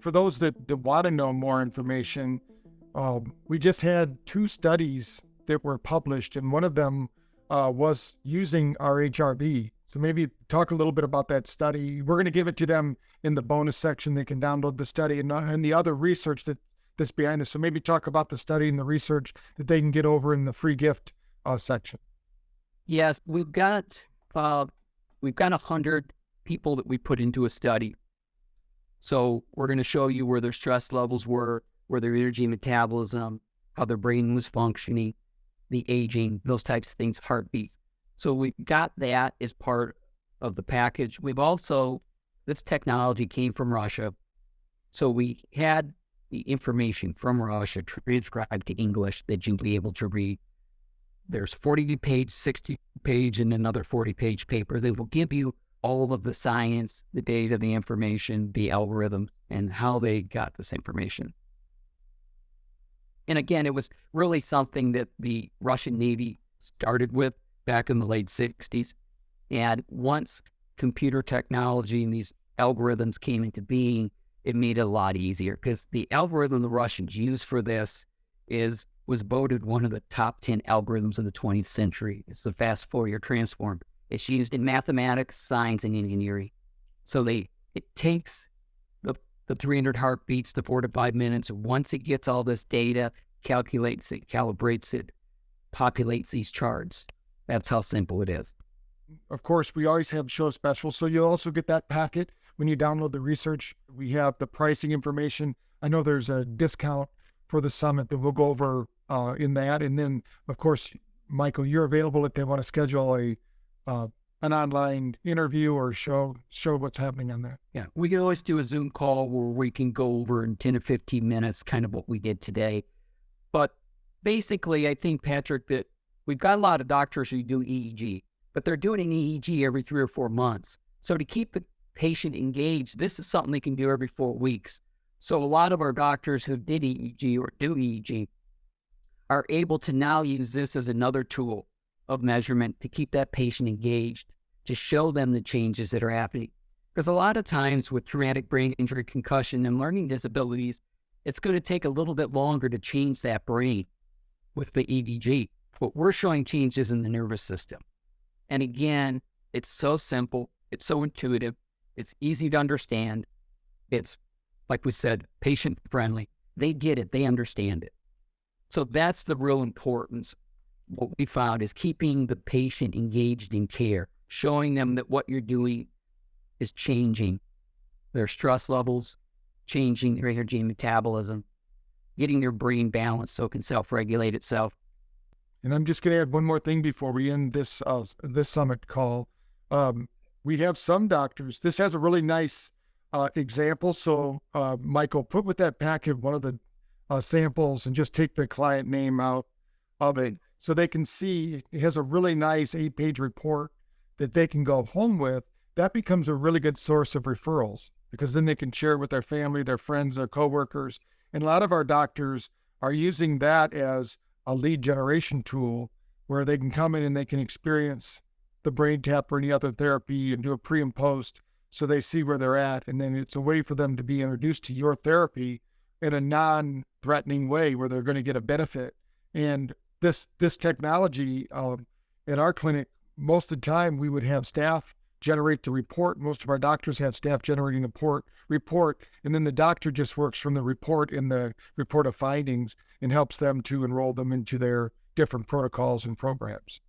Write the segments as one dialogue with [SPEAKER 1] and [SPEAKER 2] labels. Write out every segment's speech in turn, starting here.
[SPEAKER 1] for those that want to know more information, we just had 2 studies that were published, and one of them was using our HRV. So maybe talk a little bit about that study. We're going to give it to them in the bonus section. They can download the study and the other research that's behind this. So maybe talk about the study and the research that they can get over in the free gift section.
[SPEAKER 2] Yes, we've got 100 people that we put into a study. So we're going to show you where their stress levels were, where their energy metabolism, how their brain was functioning, the aging, those types of things, heartbeats. So we got that as part of the package. We've also, this technology came from Russia. So we had the information from Russia transcribed to English that you'll be able to read. There's 40-page, 60-page, and another 40-page paper that will give you all of the science, the data, the information, the algorithms, and how they got this information. And again, it was really something that the Russian Navy started with back in the late 60s. And once computer technology and these algorithms came into being, it made it a lot easier, because the algorithm the Russians use for this was voted one of the top 10 algorithms of the 20th century. It's the fast Fourier transform. It's used in mathematics, science, and engineering. So it takes the 300 heartbeats, the 4 to 5 minutes. Once it gets all this data, calculates it, calibrates it, populates these charts. That's how simple it is.
[SPEAKER 1] Of course, we always have show specials, so you'll also get that packet when you download the research. We have the pricing information. I know there's a discount for the summit that we'll go over in that. And then, of course, Michael, you're available if they want to schedule an online interview or show what's happening on that.
[SPEAKER 2] Yeah, we can always do a Zoom call where we can go over in 10 to 15 minutes, kind of what we did today. But basically, I think, Patrick, that we've got a lot of doctors who do EEG, but they're doing an EEG every 3 or 4 months. So to keep the patient engaged, this is something they can do every 4 weeks. So a lot of our doctors who did EEG or do EEG are able to now use this as another tool of measurement to keep that patient engaged, to show them the changes that are happening. Because a lot of times with traumatic brain injury, concussion, and learning disabilities, it's going to take a little bit longer to change that brain with the EEG. But we're showing changes in the nervous system. And again, it's so simple, it's so intuitive, it's easy to understand. It's, like we said, patient-friendly. They get it, they understand it. So that's the real importance. What we found is keeping the patient engaged in care, showing them that what you're doing is changing their stress levels, changing their energy and metabolism, getting their brain balanced so it can self-regulate itself.
[SPEAKER 1] And I'm just going to add one more thing before we end this summit call. We have some doctors. This has a really nice example. So, Michael, put with that packet one of the samples and just take the client name out of it so they can see. It has a really nice 8-page report that they can go home with. That becomes a really good source of referrals, because then they can share it with their family, their friends, their coworkers. And a lot of our doctors are using that as a lead generation tool where they can come in and they can experience the BrainTap or any other therapy and do a pre and post so they see where they're at. And then it's a way for them to be introduced to your therapy in a non-threatening way where they're going to get a benefit. And this technology at our clinic, most of the time we would have staff generate the report. Most of our doctors have staff generating the report, and then the doctor just works from the report in the report of findings and helps them to enroll them into their different protocols and programs.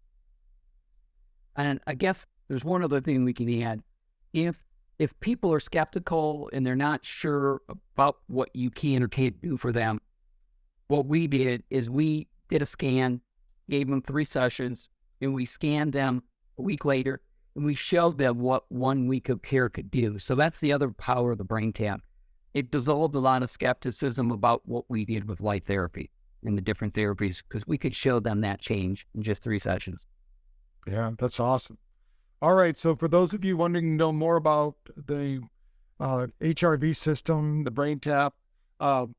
[SPEAKER 2] And I guess there's one other thing we can add. If people are skeptical and they're not sure about what you can or can't do for them, what we did is we did a scan, gave them 3 sessions, and we scanned them a week later, and we showed them what 1 week of care could do. So that's the other power of the BrainTap. It dissolved a lot of skepticism about what we did with light therapy and the different therapies, because we could show them that change in just 3 sessions.
[SPEAKER 1] Yeah, that's awesome. All right, so for those of you wanting to know more about the HRV system, the BrainTap,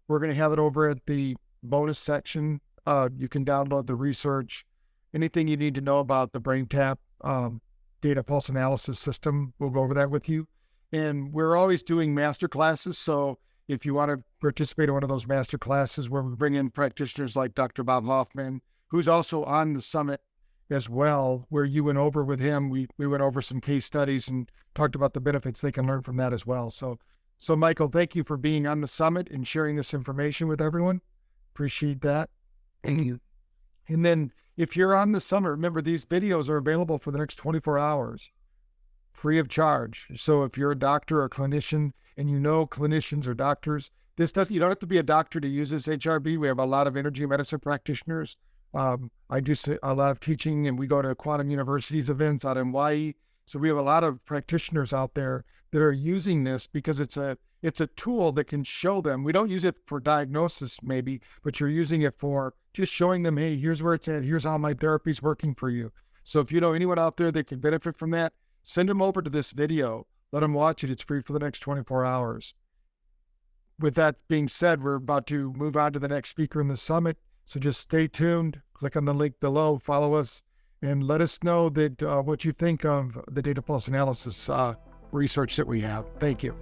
[SPEAKER 1] we're going to have it over at the bonus section. You can download the research. Anything you need to know about the BrainTap data pulse analysis system, we'll go over that with you. And we're always doing masterclasses. So if you want to participate in one of those master classes where we bring in practitioners like Dr. Bob Hoffman, who's also on the summit as well, where you went over with him. We went over some case studies and talked about the benefits they can learn from that as well. So Michael, thank you for being on the summit and sharing this information with everyone. Appreciate that.
[SPEAKER 2] Thank you.
[SPEAKER 1] And then if you're on the summit, remember these videos are available for the next 24 hours, free of charge. So if you're a doctor or a clinician and you know clinicians or doctors, you don't have to be a doctor to use this HRV. We have a lot of energy medicine practitioners. I do a lot of teaching, and we go to Quantum University's events out in Hawaii. So we have a lot of practitioners out there that are using this because it's a tool that can show them. We don't use it for diagnosis maybe, but you're using it for just showing them, hey, here's where it's at. Here's how my therapy's working for you. So if you know anyone out there that can benefit from that, send them over to this video. Let them watch it. It's free for the next 24 hours. With that being said, we're about to move on to the next speaker in the summit. So just stay tuned, click on the link below, follow us, and let us know that what you think of the data pulse analysis research that we have. Thank you.